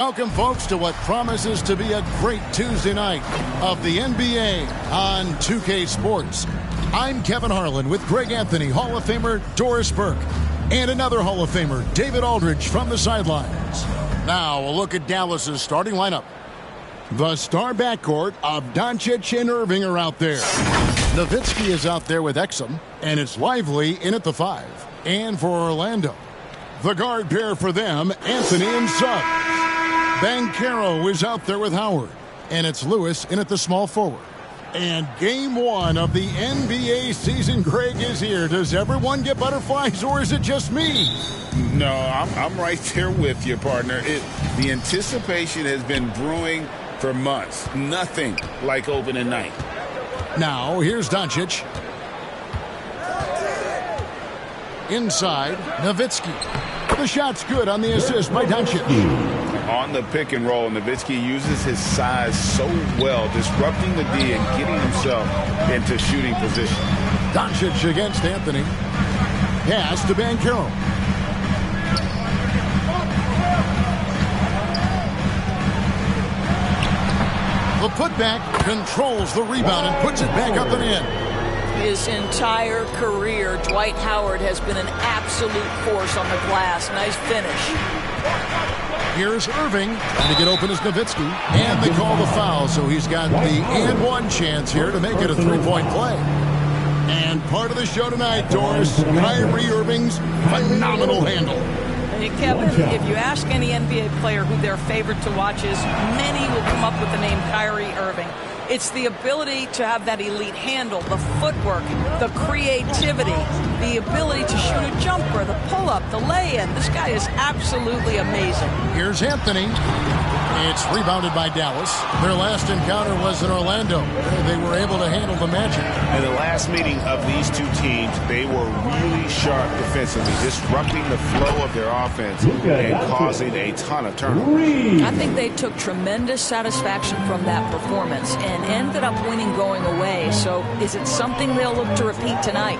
Welcome, folks, to what promises to be a great Tuesday night of the NBA on 2K Sports. I'm Kevin Harlan with Greg Anthony, Hall of Famer Doris Burke, and another Hall of Famer, David Aldridge, from the sidelines. Now, a look at Dallas's starting lineup. The star backcourt of Doncic and Irving are out there. Nowitzki is out there with Exum, and it's Lively in at the 5. And for Orlando, the guard pair for them, Anthony and Suggs. Banchero is out there with Howard, and it's Lewis in at the small forward. And game one of the NBA season, Greg, is here. Does everyone get butterflies, or is it just me? No, I'm right there with you, partner. The anticipation has been brewing for months. Nothing like opening night. Now, here's Doncic. Inside, Nowitzki. The shot's good on the assist by Doncic. On the pick and roll, Nowitzki uses his size so well, disrupting the D and getting himself into shooting position. Doncic against Anthony. Pass to Banchero. The putback controls the rebound and puts it back up and in. His entire career, Dwight Howard has been an absolute force on the glass. Nice finish. Here's Irving trying to get open as Nowitzki, and they call the foul, so he's got the and one chance here to make it a three-point play. And part of the show tonight, Doris, Kyrie Irving's phenomenal handle. Hey, Kevin, if you ask any NBA player who their favorite to watch is, many will come up with the name Kyrie Irving. It's the ability to have that elite handle, the footwork, the creativity, the ability to shoot a jumper, the pull-up, the lay-in. This guy is absolutely amazing. Here's Anthony. It's rebounded by Dallas. Their last encounter was in Orlando. They were able to handle the Magic. In the last meeting of these two teams, they were really sharp defensively, disrupting the flow of their offense and causing a ton of turnovers. I think they took tremendous satisfaction from that performance and ended up winning going away. So is it something they'll look to repeat tonight?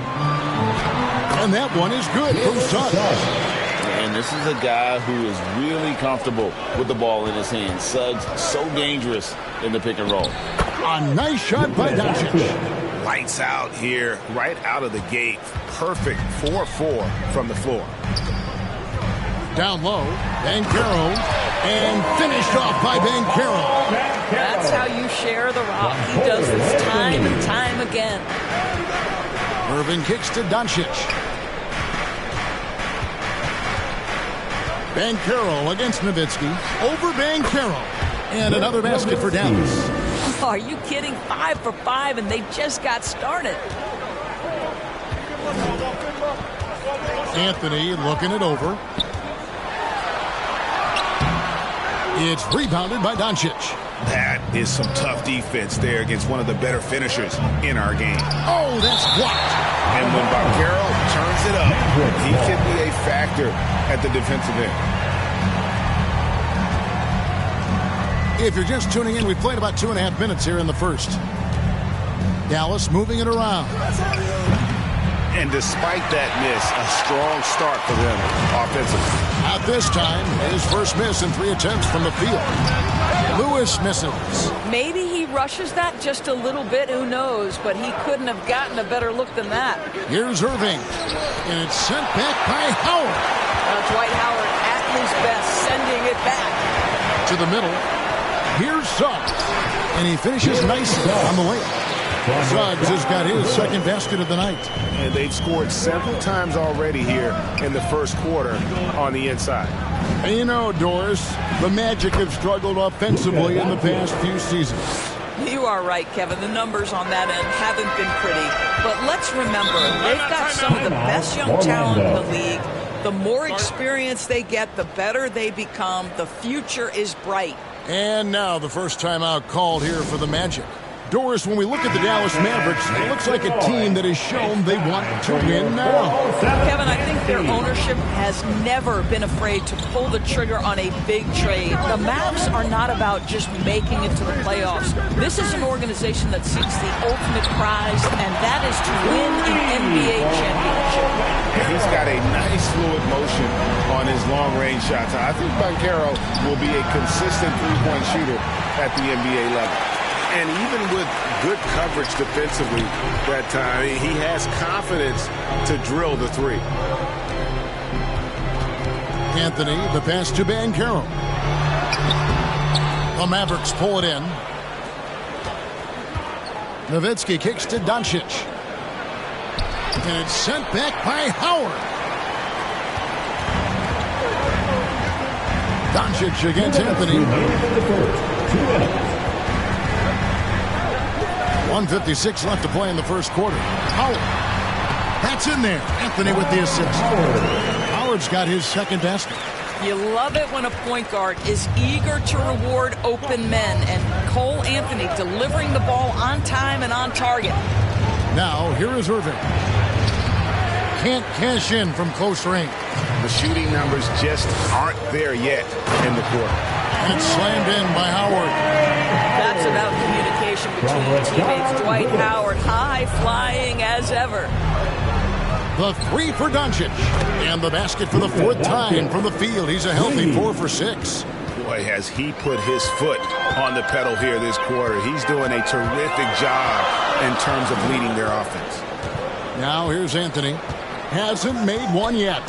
And that one is good from Suggs. And this is a guy who is really comfortable with the ball in his hands. Suggs, so dangerous in the pick and roll. A nice shot by Doncic. Lights out here, right out of the gate. Perfect 4-4 from the floor. Down low, Banchero, and finished off by Banchero. That's how you share the rock. He does this time and time again. Irving kicks to Doncic. Banchero against Nowitzki. Over Banchero. And another basket for Dallas. Oh, are you kidding? 5 for 5, and they just got started. Anthony looking it over. It's rebounded by Doncic. That is some tough defense there against one of the better finishers in our game. Oh, that's blocked. And when Banchero turns it up, he can be a factor at the defensive end. If you're just tuning in, we played about 2.5 minutes here in the first. Dallas moving it around. And despite that miss, a strong start for them offensively. At this time, his first miss in 3 attempts from the field. Lewis misses. Maybe he rushes that just a little bit, who knows, but he couldn't have gotten a better look than that. Here's Irving, and it's sent back by Howard. Dwight Howard at his best, sending it back. To the middle, here's Suggs, and he finishes nicely on the layup. Suggs has got his second basket of the night. And they've scored several times already here in the first quarter on the inside. And you know, Doris, the Magic have struggled offensively in the past few seasons. You are right, Kevin. The numbers on that end haven't been pretty. But let's remember, they've got some of the best young talent in the league. The more experience they get, the better they become. The future is bright. And now the first timeout called here for the Magic. Doris, when we look at the Dallas Mavericks, it looks like a team that has shown they want to win now. Kevin, I think their ownership has never been afraid to pull the trigger on a big trade. The Mavs are not about just making it to the playoffs. This is an organization that seeks the ultimate prize, and that is to win an NBA championship. He's got a nice fluid motion on his long-range shots. I think Banchero will be a consistent three-point shooter at the NBA level. And even with good coverage defensively that time, he has confidence to drill the three. Anthony, the pass to Banchero. The Mavericks pull it in. Nowitzki kicks to Doncic. And it's sent back by Howard. Doncic against Anthony. 1:56 left to play in the first quarter. Howard. That's in there. Anthony with the assist. Howard's got his second basket. You love it when a point guard is eager to reward open men, and Cole Anthony delivering the ball on time and on target. Now, here is Irving. Can't cash in from close range. The shooting numbers just aren't there yet in the quarter. And it's slammed in by Howard. That's about communication between teammates. Dwight Howard, high flying as ever. The three for Doncic. And the basket for the fourth time from the field. He's a healthy 4 for 6. Boy, has he put his foot on the pedal here this quarter. He's doing a terrific job in terms of leading their offense. Now here's Anthony. Hasn't made one yet.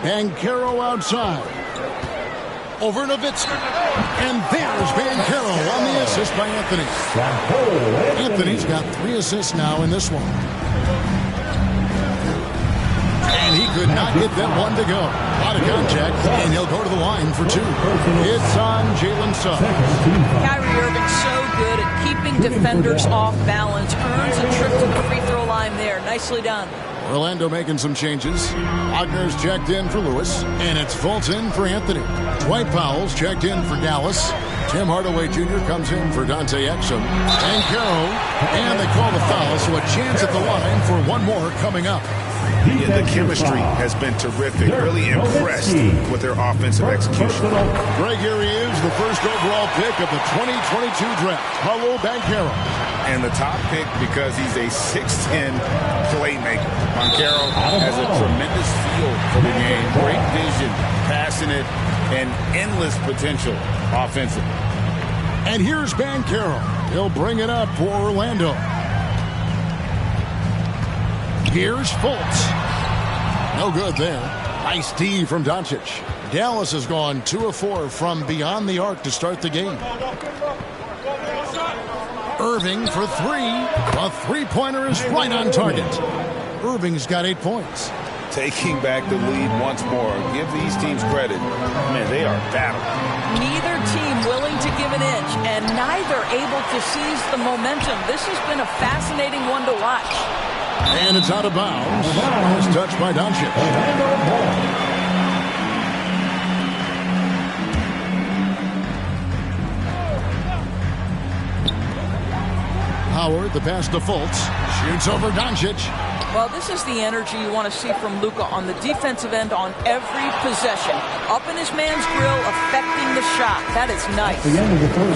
Banchero outside. Over Nowitzki. And there's Banchero on the assist by Anthony. Anthony's got 3 assists now in this one. And he could not get that one to go. A lot of contact, and he'll go to the line for 2. It's on Jalen Suggs. Kyrie Irving so good at keeping defenders off balance. Earns a trip to the free throw line there. Nicely done. Orlando making some changes. Wagner's checked in for Lewis, and it's Fultz in for Anthony. Dwight Powell's checked in for Dallas. Tim Hardaway Jr. comes in for Dante Exum. Banchero, and they call the foul, so a chance at the line for one more coming up. The chemistry has been terrific. Really impressed with their offensive execution. Greg, here he is, the first overall pick of the 2022 draft, Paolo Banchero. And the top pick because he's a 6'10 playmaker. Banchero has a tremendous feel for the game, great vision, passionate, and endless potential offensively. And here's Banchero. He'll bring it up for Orlando. Here's Fultz. No good there. Nice D from Doncic. Dallas has gone 2 of 4 from beyond the arc to start the game. Irving for 3. A three-pointer is right on target. Irving's got 8 points. Taking back the lead once more. Give these teams credit. Man, they are battling. Neither team willing to give an inch, and neither able to seize the momentum. This has been a fascinating one to watch. And it's out of bounds. It's touched by Doncic. Howard, the pass to Fultz. Shoots over Doncic. Well, this is the energy you want to see from Luka on the defensive end on every possession. Up in his man's grill, affecting the shot. That is nice.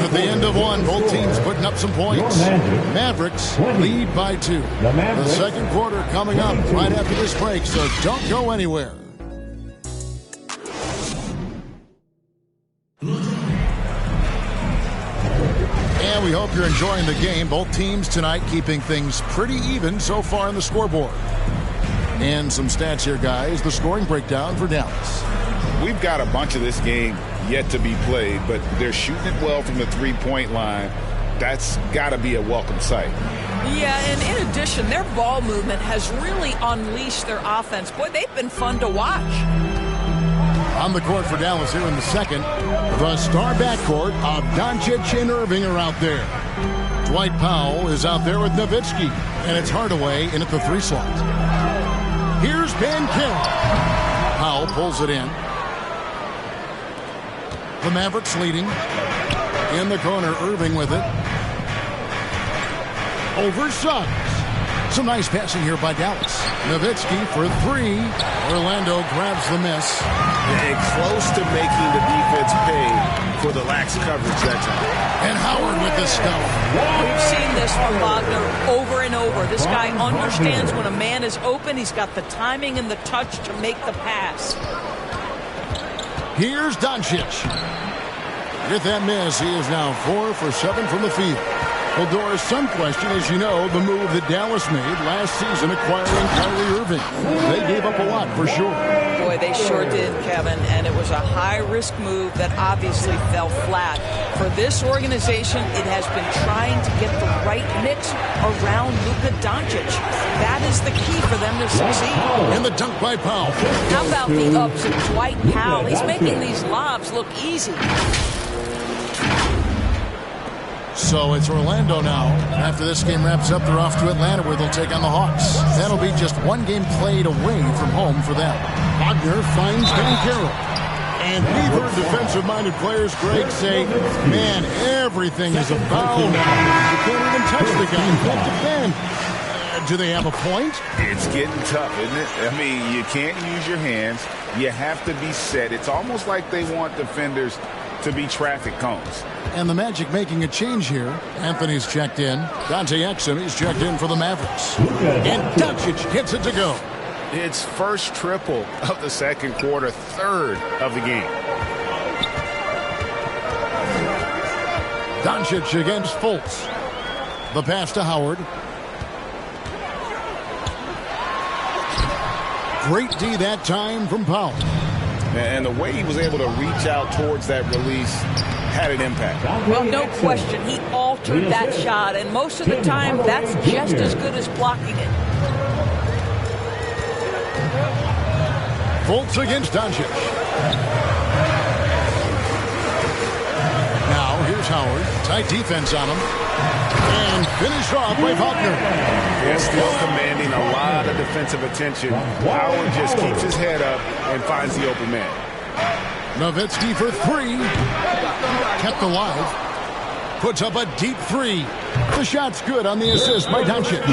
At the end of one, both teams putting up some points. Mavericks lead by 2. The second quarter coming up right after this break, so don't go anywhere. And we hope you're enjoying the game. Both teams tonight keeping things pretty even so far on the scoreboard. And some stats here, guys. The scoring breakdown for Dallas. We've got a bunch of this game yet to be played, but they're shooting it well from the three-point line. That's got to be a welcome sight. Yeah, and in addition, their ball movement has really unleashed their offense. Boy, they've been fun to watch. On the court for Dallas here in the second, the star backcourt of Doncic and Irving are out there. Dwight Powell is out there with Nowitzki, and it's Hardaway in at the 3 slot. Here's Banchero. Powell pulls it in. The Mavericks leading. In the corner, Irving with it. over Suggs. Some nice passing here by Dallas. Nowitzki for three. Orlando grabs the miss. And close to making the defense pay for the lax coverage that time. And Howard with the stuff. We've seen this from Wagner over and over. This guy understands when a man is open. He's got the timing and the touch to make the pass. Here's Doncic. With that miss, he is now 4 for 7 from the field. Well, Doris, some question, as you know, the move that Dallas made last season acquiring Kyrie Irving. They gave up a lot for sure. Boy, they sure did, Kevin, and it was a high-risk move that obviously fell flat. For this organization, it has been trying to get the right mix around Luka Doncic. That is the key for them to succeed. And the dunk by Powell. How about the ups of Dwight Powell? He's making these lobs look easy. So it's Orlando now. After this game wraps up, they're off to Atlanta where they'll take on the Hawks. That'll be just one game played away from home for them. Wagner finds Banchero. And we've heard defensive-minded players, Greg, say, man, everything is a foul now. You can't even touch the guy. You can't defend. Do they have a point? It's getting tough, isn't it? I mean, you can't use your hands. You have to be set. It's almost like they want defenders to be traffic cones. And the Magic making a change here. Anthony's checked in. Dante Exum is checked in for the Mavericks. And Doncic hits it to go. It's first triple of the second quarter, third of the game. Doncic against Fultz. The pass to Howard. Great D that time from Powell. And the way he was able to reach out towards that release had an impact. Well, no question. He altered that shot, and most of the time, that's just as good as blocking it. Fultz against Doncic. Now, here's Howard. Tight defense on him. And finished off by Wagner. They're still commanding a lot of defensive attention. Howard just keeps his head up and finds the open man. Nowitzki for three. Kept alive. Puts up a deep three. The shot's good on the assist by Doncic.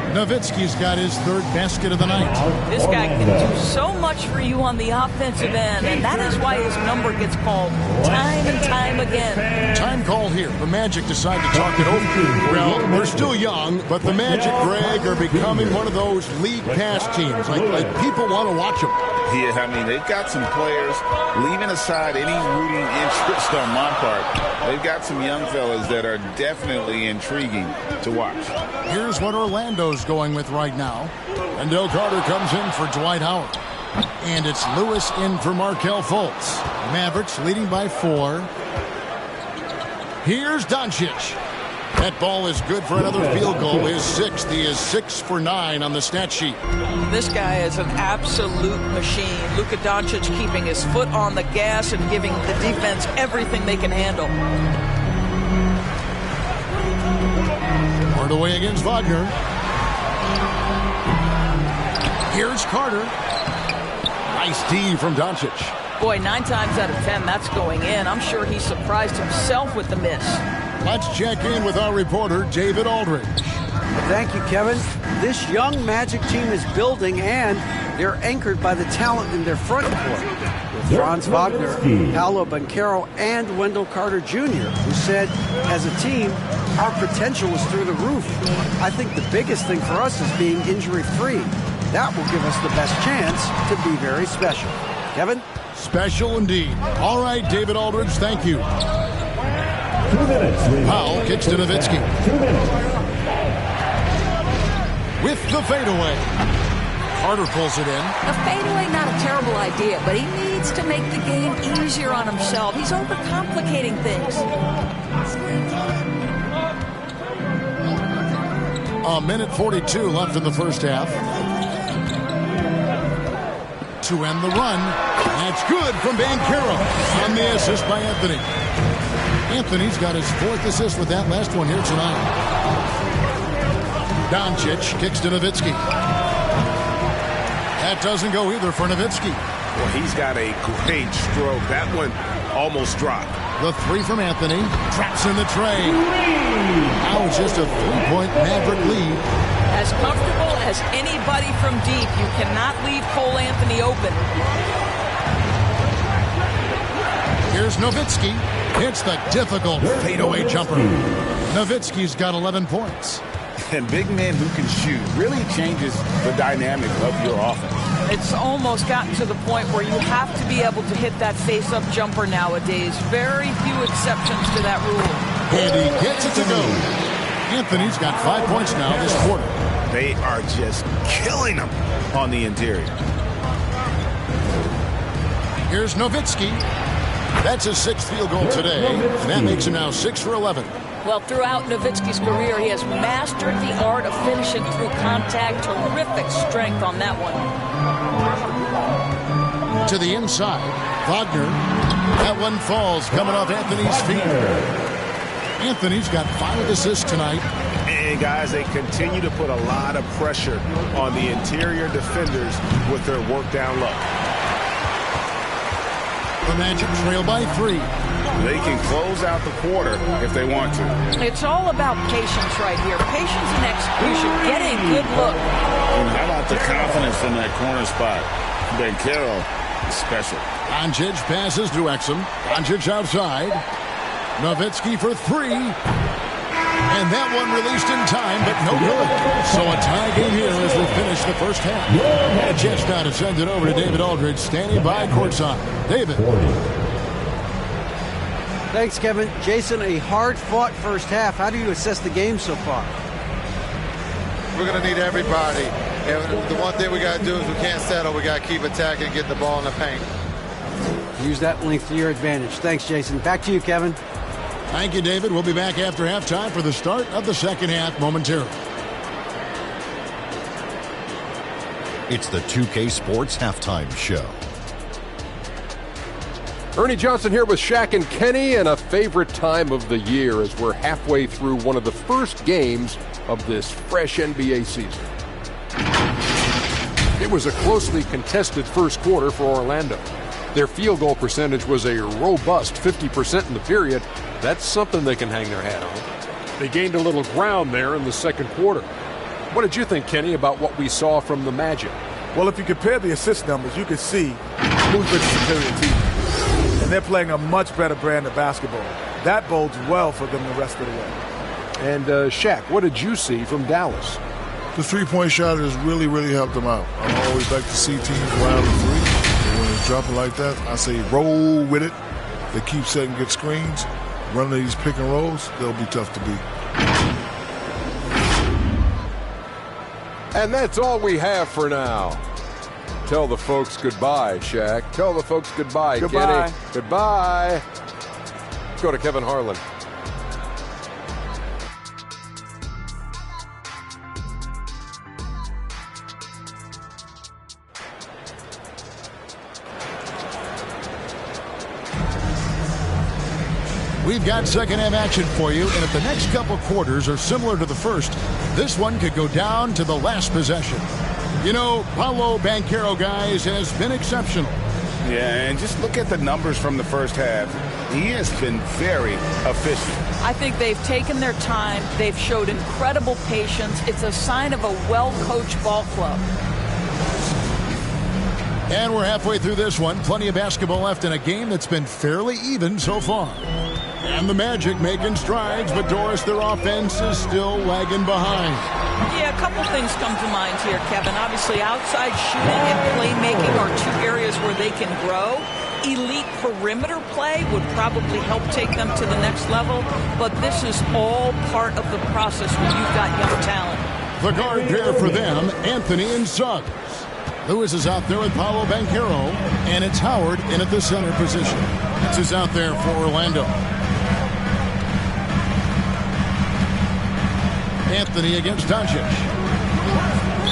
Nowitzki's got his third basket of the night. This guy can do so much for you on the offensive end, and that is why his number gets called time and time again. Time call here. The Magic decide to talk it over. Well, they're still young, but the Magic, Greg, are becoming one of those league pass teams. Like people want to watch them. Yeah, I mean, they've got some players, leaving aside any rooting interest on my part, they've got some young fellas that are definitely intriguing to watch. Here's what Orlando's going with right now. And Del Carter comes in for Dwight Howard. And it's Lewis in for Markelle Fultz. Mavericks leading by 4. Here's Doncic. That ball is good for another field goal. His 6th. He is 6 for 9 on the stat sheet. This guy is an absolute machine. Luka Doncic keeping his foot on the gas and giving the defense everything they can handle. Hardaway against Wagner. Here's Carter. Nice D from Doncic. Boy, 9 times out of 10, that's going in. I'm sure he surprised himself with the miss. Let's check in with our reporter, David Aldridge. Thank you, Kevin. This young Magic team is building, and they're anchored by the talent in their front court. With Franz Wagner, Paolo Banchero, and Wendell Carter Jr., who said, as a team, our potential is through the roof. I think the biggest thing for us is being injury-free. That will give us the best chance to be very special. Kevin? Special indeed. All right, David Aldridge, thank you. 2 minutes. Powell kicks to Nowitzki. With the fadeaway. Carter pulls it in. A fadeaway, not a terrible idea, but he needs to make the game easier on himself. He's overcomplicating things. A minute 42 left in the first half. To end the run. That's good from Banchero on the assist by Anthony. Anthony's got his 4th assist with that last one here tonight. Doncic kicks to Nowitzki. That doesn't go either for Nowitzki. Well, he's got a great stroke. That one almost dropped. The three from Anthony. Traps in the tray. Now it's just a 3-point Maverick lead. As comfortable as anybody from deep. You cannot leave Cole Anthony open. Here's Nowitzki. Hits the difficult fadeaway jumper. Nowitzki's got 11 points. And big men who can shoot really changes the dynamic of your offense. It's almost gotten to the point where you have to be able to hit that face-up jumper nowadays. Very few exceptions to that rule. And he gets it to go. Anthony's got 5 points now this quarter. They are just killing them on the interior. Here's Nowitzki. That's his 6th field goal today. And that makes him now 6 for 11. Well, throughout Nowitzki's career, he has mastered the art of finishing through contact. Terrific strength on that one. To the inside, Wagner. That one falls coming off Anthony's feet. Anthony's got 5 assists tonight. And guys, they continue to put a lot of pressure on the interior defenders with their work down low. The Magic trail by 3. They can close out the quarter if they want to. It's all about patience right here. Patience and execution. Get a good look. And how about the confidence in that corner spot? Banchero is special. Doncic passes to Exum. Doncic outside. Nowitzki for 3. And that one released in time, but no good. So a tie game here as we finish the first half. And just now to send it over to David Aldridge, standing by courtside. David. Thanks, Kevin. Jason, a hard-fought first half. How do you assess the game so far? We're going to need everybody. And the one thing we got to do is we can't settle. We got to keep attacking and get the ball in the paint. Use that length to your advantage. Thanks, Jason. Back to you, Kevin. Thank you, David. We'll be back after halftime for the start of the second half momentarily. It's the 2K Sports Halftime Show. Ernie Johnson here with Shaq and Kenny, and a favorite time of the year as we're halfway through one of the first games of this fresh NBA season. It was a closely contested first quarter for Orlando. Their field goal percentage was a robust 50% in the period. That's something they can hang their hat on. They gained a little ground there in the second quarter. What did you think, Kenny, about what we saw from the Magic? Well, if you compare the assist numbers, you can see who's been the superior team. And they're playing a much better brand of basketball. That bodes well for them the rest of the way. And Shaq, what did you see from Dallas? The three-point shot has really, really helped them out. I always like to see teams around the three. And when they drop it like that, I say roll with it. They keep setting good screens. Running these pick and rolls, they'll be tough to beat. And that's all we have for now. Tell the folks goodbye, Shaq. Tell the folks goodbye, Kenny. Goodbye. Let's go to Kevin Harlan. We've got second half action for you, and if the next couple quarters are similar to the first, this one could go down to the last possession. You know, Paolo Banchero, guys, has been exceptional. Yeah, and just look at the numbers from the first half. He has been very efficient. I think they've taken their time. They've showed incredible patience. It's a sign of a well-coached ball club. And we're halfway through this one. Plenty of basketball left in a game that's been fairly even so far. And the Magic making strides, but Doris, their offense is still lagging behind. Yeah, a couple things come to mind here, Kevin. Obviously, outside shooting and playmaking are two areas where they can grow. Elite perimeter play would probably help take them to the next level, but this is all part of the process when you've got young talent. The guard pair for them, Anthony and Suggs. Lewis is out there with Paolo Banchero, and it's Howard in at the center position. This is out there for Orlando. Anthony against Doncic.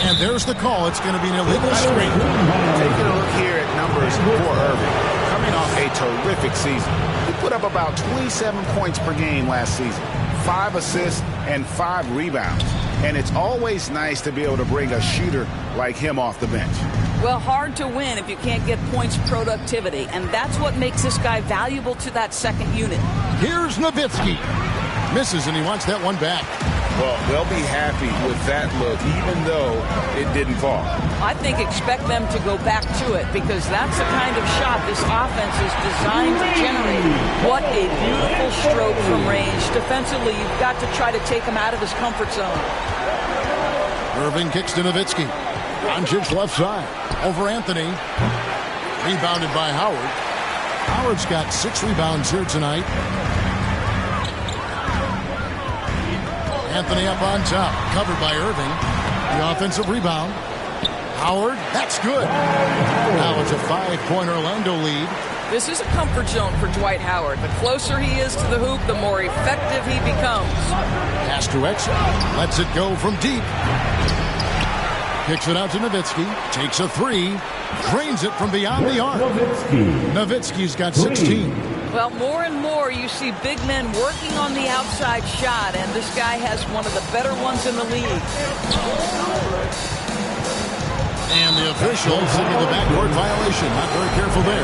And there's the call. It's going to be an illegal screen. Taking a look here at numbers for Irving. Coming off a terrific season. He put up about 27 points per game last season. 5 assists and 5 rebounds. and it's always nice to be able to bring a shooter like him off the bench. Well, hard to win if you can't get points productivity, and that's what makes this guy valuable to that second unit. Here's Nowitzki. Misses, and he wants that one back. Well, they'll be happy with that look, even though it didn't fall. I think expect them to go back to it, because that's the kind of shot this offense is designed to generate. What a beautiful stroke from range. Defensively, you've got to try to take him out of his comfort zone. Irving kicks to Nowitzki. Doncic left side. Over Anthony. Rebounded by Howard. Howard's got 6 rebounds here tonight. Anthony up on top. Covered by Irving. The offensive rebound. Howard. That's good. Now it's a 5-point Orlando lead. This is a comfort zone for Dwight Howard. The closer he is to the hoop, the more effective he becomes. Pass to Exum. Lets it go from deep. Kicks it out to Nowitzki. Takes a 3. Drains it from beyond the arc. Nowitzki's got 16. Well, more and more you see big men working on the outside shot, and this guy has one of the better ones in the league. And the official signaled the backcourt violation. Not very careful there.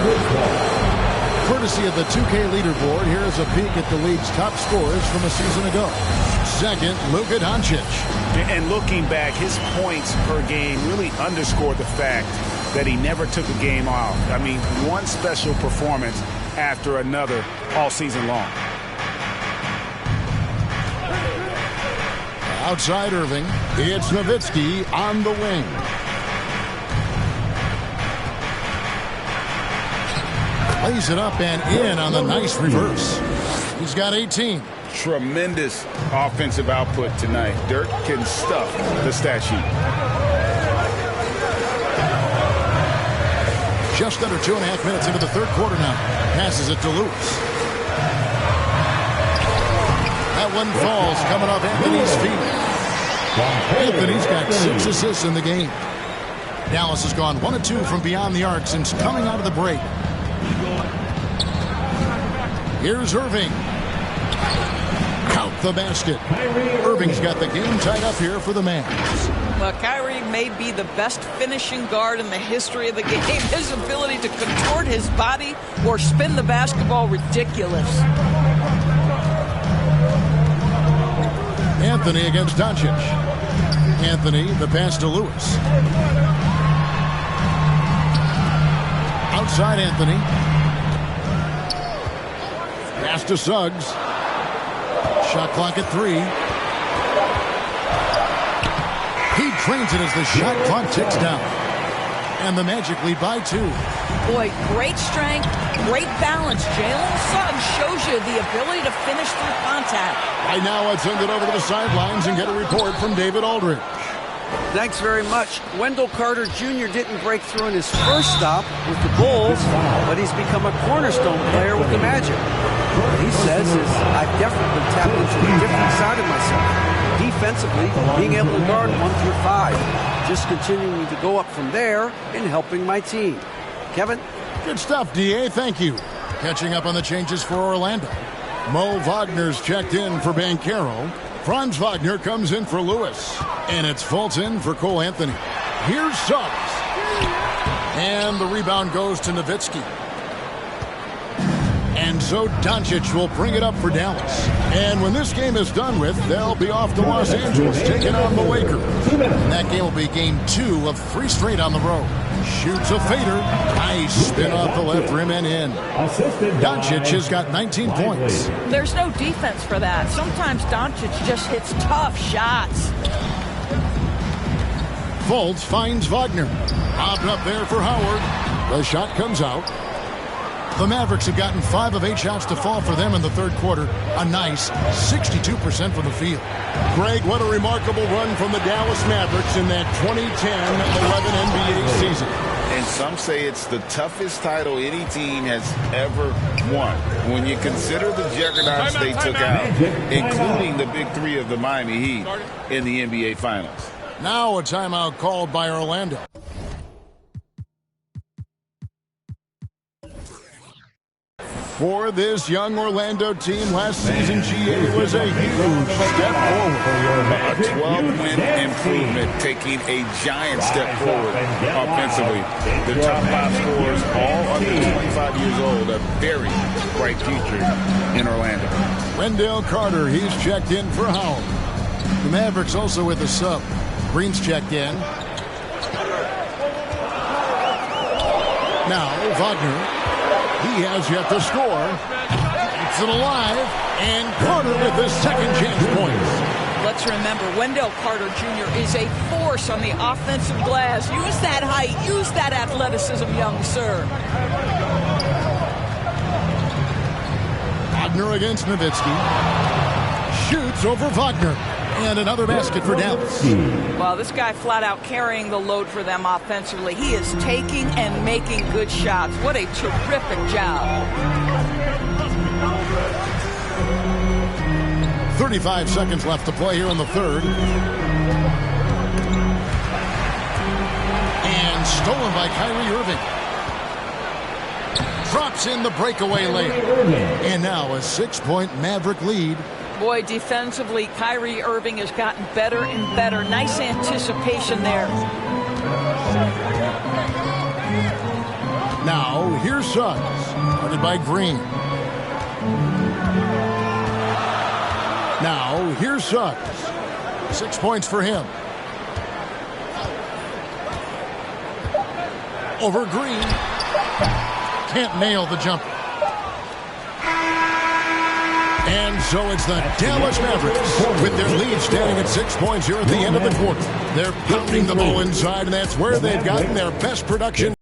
Courtesy of the 2K leaderboard, here's a peek at the league's top scorers from a season ago. Second, Luka Doncic. And looking back, his points per game really underscored the fact that he never took a game off. I mean, one special performance after another all season long. Outside Irving, it's Nowitzki on the wing. Lays it up and in on the nice reverse. He's got 18. Tremendous offensive output tonight. Dirk can stuff the stat sheet. Just under 2.5 minutes into the third quarter now. Passes it to Lewis. That one falls coming off Anthony's feet. Anthony's got 6 assists in the game. Dallas has gone 1 of 2 from beyond the arc since coming out of the break. Here's Irving. Count the basket. Irving's got the game tied up here for the Mavs. Well, Kyrie may be the best finishing guard in the history of the game. His ability to contort his body or spin the basketball, ridiculous. Anthony against Doncic. Anthony, the pass to Lewis. Outside Anthony. Pass to Suggs. Shot clock at 3. He trains it as the shot clock ticks down. And the Magic lead by 2. Boy, great strength, great balance. Jalen Suggs shows you the ability to finish through contact. Right now, let's send it over to the sidelines and get a report from David Aldridge. Thanks very much. Wendell Carter Jr. didn't break through in his first stop with the Bulls, but he's become a cornerstone player with the Magic. What he says is, I've definitely tapped into a different side of myself. Defensively, being able to guard 1 through 5. Just continuing to go up from there and helping my team. Kevin? Good stuff, D.A. Thank you. Catching up on the changes for Orlando. Mo Wagner's checked in for Banchero. Franz Wagner comes in for Lewis. And it's Fulton for Cole Anthony. Here's Suggs. And the rebound goes to Nowitzki. And so Doncic will bring it up for Dallas. And when this game is done with, they'll be off to Los Angeles taking on the Lakers. And that game will be game 2 of 3 straight on the road. Shoots a fader. Nice spin off the left rim and in. Doncic has got 19 points. There's no defense for that. Sometimes Doncic just hits tough shots. Fultz finds Wagner. Popped up there for Howard. The shot comes out. The Mavericks have gotten 5 of 8 shots to fall for them in the third quarter. A nice 62% from the field. Greg, what a remarkable run from the Dallas Mavericks in that 2010-11 NBA season. And some say it's the toughest title any team has ever won. When you consider the juggernauts they took out, including the big 3 of the Miami Heat in the NBA Finals. Now a timeout called by Orlando. For this young Orlando team, last season GA was a huge step forward. A 12-win improvement, taking a giant step forward offensively. The top 5 scorers, all under 25 years old, a very bright future in Orlando. Wendell Carter, he's checked in for Howard. The Mavericks also with a sub. Green's checked in. Now Wagner. He has yet to score. Keeps it alive. And Carter with his second chance points. Let's remember, Wendell Carter Jr. is a force on the offensive glass. Use that height. Use that athleticism, young sir. Wagner against Nowitzki. Shoots over Wagner. And another basket for Dallas. Well, this guy flat out carrying the load for them offensively. He is taking and making good shots. What a terrific job. 35 seconds left to play here in the third. And stolen by Kyrie Irving. Drops in the breakaway layup. And now a 6-point Maverick lead. Boy, defensively, Kyrie Irving has gotten better and better. Nice anticipation there. Now, here's Suggs. Guarded by Green. Now, here's Suggs. 6 points for him. Over Green. Can't nail the jumper. And so it's the Dallas Mavericks with their lead standing at 6 points here at the end of the quarter. They're pounding the ball inside, and that's where they've gotten their best production.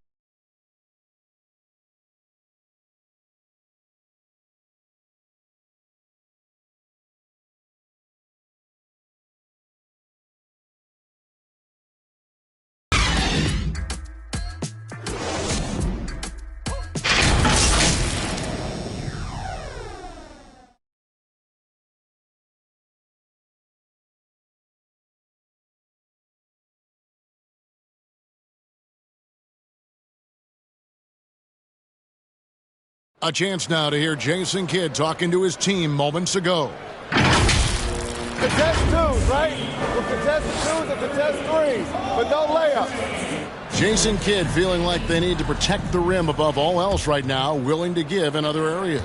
A chance now to hear Jason Kidd talking to his team moments ago. Contest twos, right? We'll contest twos and contest threes, but no layups. Jason Kidd feeling like they need to protect the rim above all else right now, willing to give in other areas.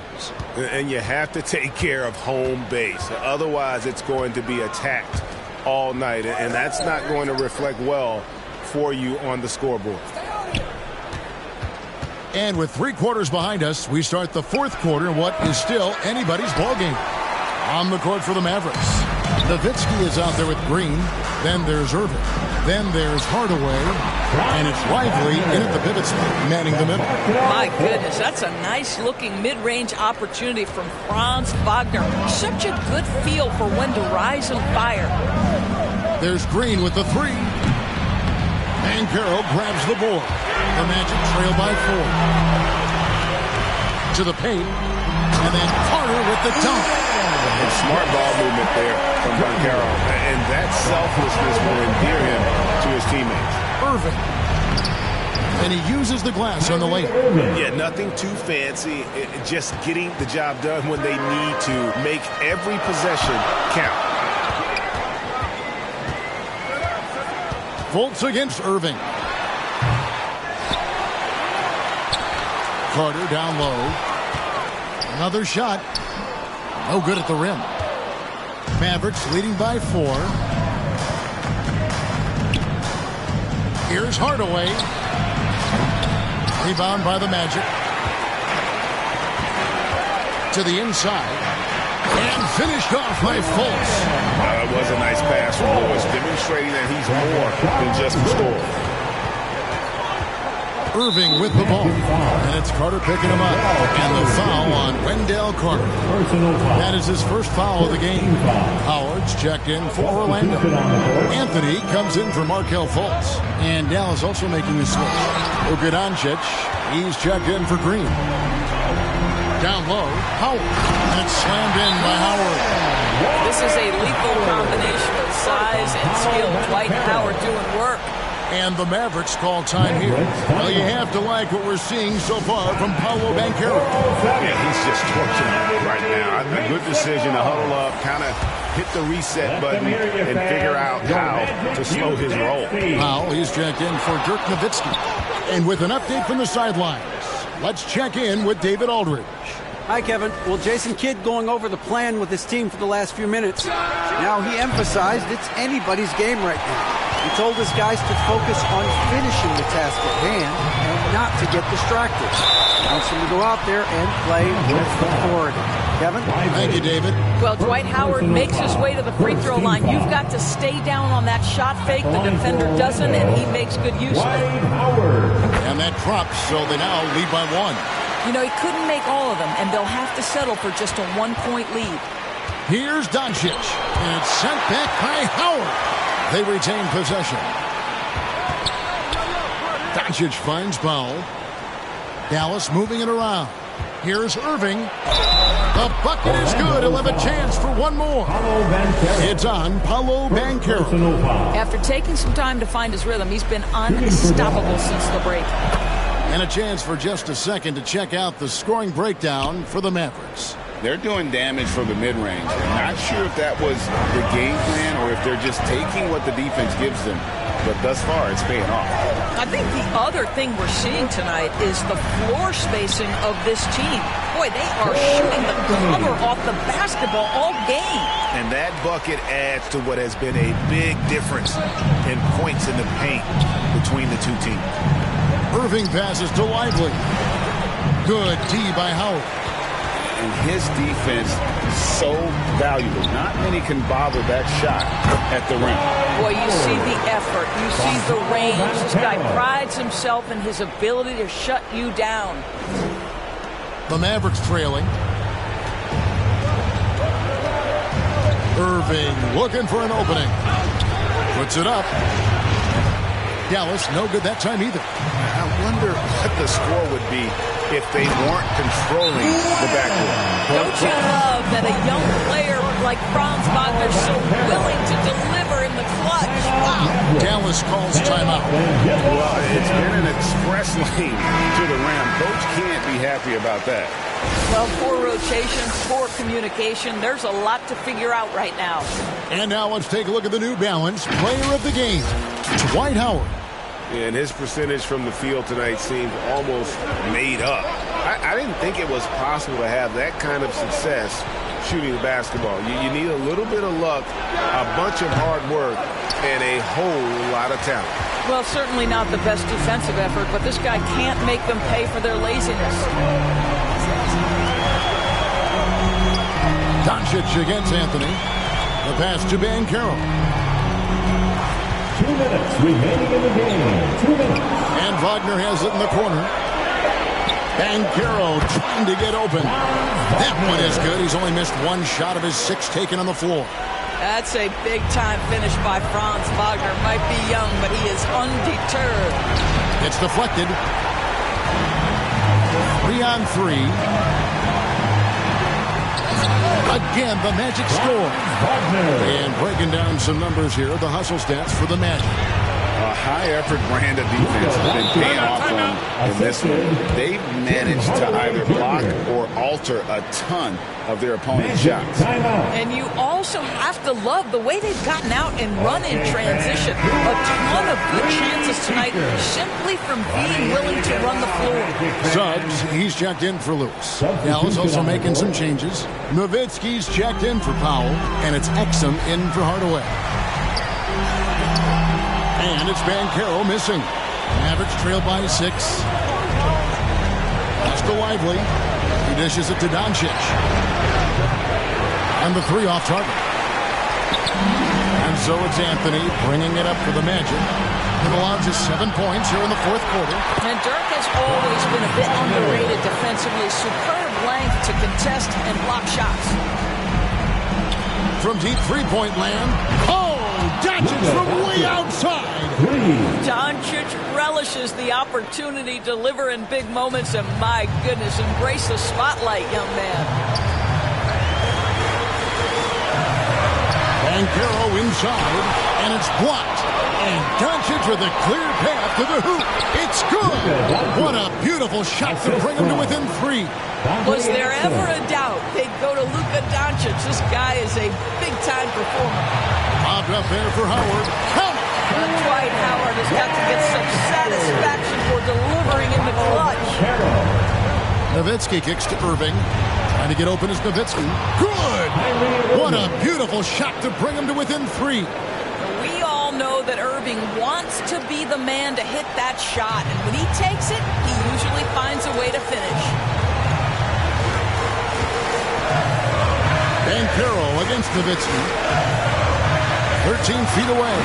And you have to take care of home base. Otherwise, it's going to be attacked all night, and that's not going to reflect well for you on the scoreboard. And with 3 quarters behind us, we start the fourth quarter in what is still anybody's ballgame. On the court for the Mavericks, Nowitzki is out there with Green. Then there's Irving. Then there's Hardaway. And it's Lively in at the pivot spot, manning the middle. My goodness, that's a nice-looking mid-range opportunity from Franz Wagner. Such a good feel for when to rise and fire. There's Green with the 3. Banchero grabs the board. The Magic trail by 4. To the paint. And then Carter with the dunk. And smart ball movement there from Banchero. And that selflessness will endear him to his teammates. Irving. And he uses the glass on the layup. Yeah, nothing too fancy. Just getting the job done when they need to. Make every possession count. Fultz against Irving. Carter down low. Another shot. No good at the rim. Mavericks leading by 4. Here's Hardaway. Rebound by the Magic. To the inside. And finished off by Fultz. It was a nice pass from Lewis, demonstrating that he's more than just a scorer. Irving with the ball. And it's Carter picking him up. And the foul on Wendell Carter. That is his first foul of the game. Howard's checked in for Orlando. Anthony comes in for Markelle Fultz. And Dallas also making the switch. Luka Doncic, he's checked in for Green. Down low, Howard. And it's slammed in by Howard. This is a lethal combination of size and skill. Dwight Howard doing work. And the Mavericks call time here. Well, you have to like what we're seeing so far from Paolo Banchero. Yeah, he's just torching it right now. A good decision to huddle up, kind of hit the reset button and figure out how to slow his roll. Now he's checked in for Dirk Nowitzki. And with an update from the sidelines, let's check in with David Aldridge. Hi, Kevin. Well, Jason Kidd going over the plan with his team for the last few minutes. Now he emphasized it's anybody's game right now. He told his guys to focus on finishing the task at hand and not to get distracted. He wants them to go out there and play with authority. Kevin? Thank you, David. Well, Dwight Howard makes his way to the free throw line. You've got to stay down on that shot fake. The defender doesn't, and he makes good use of it. And that drops, so they now lead by 1. You know, he couldn't make all of them, and they'll have to settle for just a 1-point lead. Here's Doncic, and it's sent back by Howard. They retain possession. Doncic finds Powell. Dallas moving it around. Here's Irving. The bucket is good. He'll have a chance for one more. It's on Paolo Banchero. After taking some time to find his rhythm, he's been unstoppable since the break. And a chance for just a second to check out the scoring breakdown for the Mavericks. They're doing damage from the mid-range. I'm not sure if that was the game plan or if they're just taking what the defense gives them. But thus far, it's paying off. I think the other thing we're seeing tonight is the floor spacing of this team. Boy, they are shooting the cover off the basketball all game. And that bucket adds to what has been a big difference in points in the paint between the two teams. Irving passes to Lively. Good D by Howard. And his defense is so valuable. Not many can bother that shot at the rim. Boy, you see the effort. You see the range. This guy prides himself in his ability to shut you down. The Mavericks trailing. Irving looking for an opening. Puts it up. Dallas no good that time either. I wonder what the score would be if they weren't controlling the backcourt. Don't you love that a young player like Franz Wagner is so willing to deliver in the clutch? Wow. Dallas calls timeout. Well, it's been an express lane to the rim. Coach can't be happy about that. Well, poor rotation, poor communication. There's a lot to figure out right now. And now let's take a look at the New Balance player of the game, Dwight Howard. And his percentage from the field tonight seemed almost made up. I didn't think it was possible to have that kind of success shooting the basketball. You need a little bit of luck, a bunch of hard work, and a whole lot of talent. Well, certainly not the best defensive effort, but this guy can't make them pay for their laziness. Doncic against Anthony. The pass to Banchero. 2 minutes remaining in the game. 2 minutes. And Wagner has it in the corner. Banchero trying to get open. That one is good. He's only missed one shot of his 6 taken on the floor. That's a big-time finish by Franz Wagner. Might be young, but he is undeterred. It's deflected. 3-on-3. Again, the Magic score. And breaking down some numbers here, the hustle stats for the Magic. A high-effort brand of defense has been paying off on in this one. They've managed to either block or alter a ton of their opponent's shots. And you also have to love the way they've gotten out and run in transition. A ton of good chances tonight simply from being willing to run the floor. Suggs, he's checked in for Lewis. Dallas also making some changes. Nowitzki's checked in for Powell, and it's Exum in for Hardaway. And it's Banchero missing. Mavericks trail by 6. Pass to Lively. He dishes it to Doncic. And the 3 off target. And so it's Anthony bringing it up for the Magic. They've allowed just 7 points here in the 4th quarter. And Dirk has always been a bit underrated defensively. Superb length to contest and block shots. From deep three-point land. Oh, Doncic from way outside. Doncic relishes the opportunity to deliver in big moments, and my goodness, embrace the spotlight, young man. Banchero inside, and it's blocked. And Doncic with a clear path to the hoop. It's good. What a beautiful shot to bring him to within 3. Was there ever a doubt they'd go to Luka Doncic? This guy is a big-time performer. Popped up there for Howard. Count it. Dwight Howard has got to get some satisfaction for delivering in the clutch. Nowitzki kicks to Irving. Trying to get open is Nowitzki. Good! What a beautiful shot to bring him to within 3. We all know that Irving wants to be the man to hit that shot. And when he takes it, he usually finds a way to finish. Banchero against Nowitzki. 13 feet away.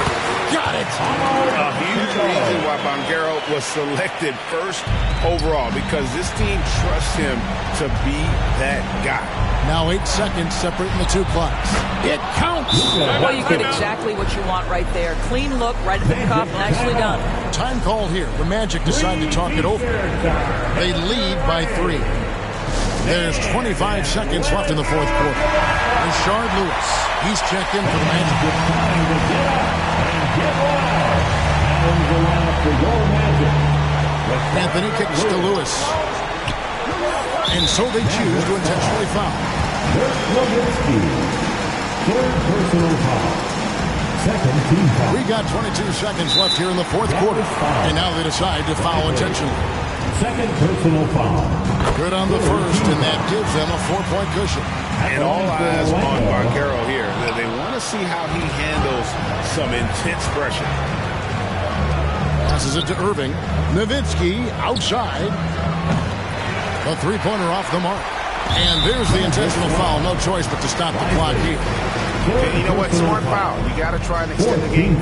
Got it! A huge reason why Banchero was selected first overall, because this team trusts him to be that guy. Now 8 seconds separating the two clocks. It counts! Well, you get exactly what you want right there. Clean look, right at the cup, nicely done. Time called here. The Magic decide to talk it over. They lead by 3. There's 25 seconds left in the fourth quarter. Rashard Lewis. He's checked in for the Magic. Anthony kicks to Lewis. And so they choose to intentionally foul. Third personal foul. Second team foul. We got 22 seconds left here in the fourth quarter. And now they decide to foul intentionally. Second personal foul. Good on the first, and that gives them a 4-point cushion. And all eyes on Banchero here. They want to see how he handles some intense pressure. Passes it to Irving. Nowitzki outside. A three-pointer off the mark. And there's the intentional foul. No choice but to stop the clock here. And you know what? Smart foul. You got to try and extend the game.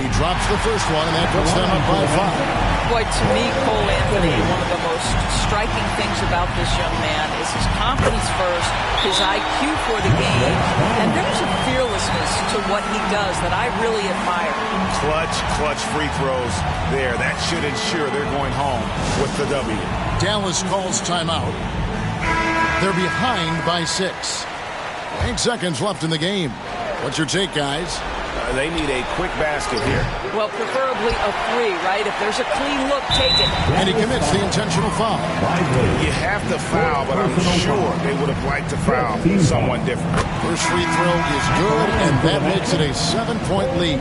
He drops the first one, and that puts them up by 5. Boy, to me, Cole Anthony, one of the most striking things about this young man is his confidence first, his IQ for the game, and there's a fearlessness to what he does that I really admire. Clutch free throws there. That should ensure they're going home with the W. Dallas calls timeout. They're behind by 6. 8 seconds left in the game. What's your take, guys? They need a quick basket here. Well, preferably a 3, right? If there's a clean look, take it. And he commits the intentional foul. You have to foul, but I'm sure they would have liked to foul someone different. First free throw is good, and that makes it a 7-point lead.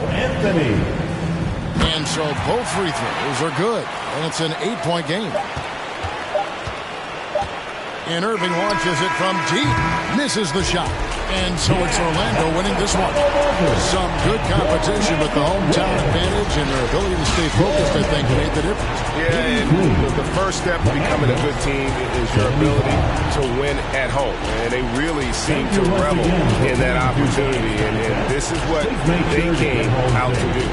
And so both free throws are good, and it's an 8-point game. And Irving launches it from deep, misses the shot. And so it's Orlando winning this one. Some good competition, but the hometown advantage and their ability to stay focused, I think, made the difference. Yeah, and the first step to becoming a good team is your ability to win at home. And they really seem to revel in that opportunity. And this is what they came out to do.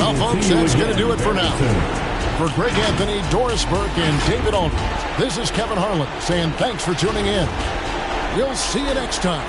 Well, folks, that's going to do it for now. For Greg Anthony, Doris Burke, and David Aldridge, this is Kevin Harlan saying thanks for tuning in. We'll see you next time.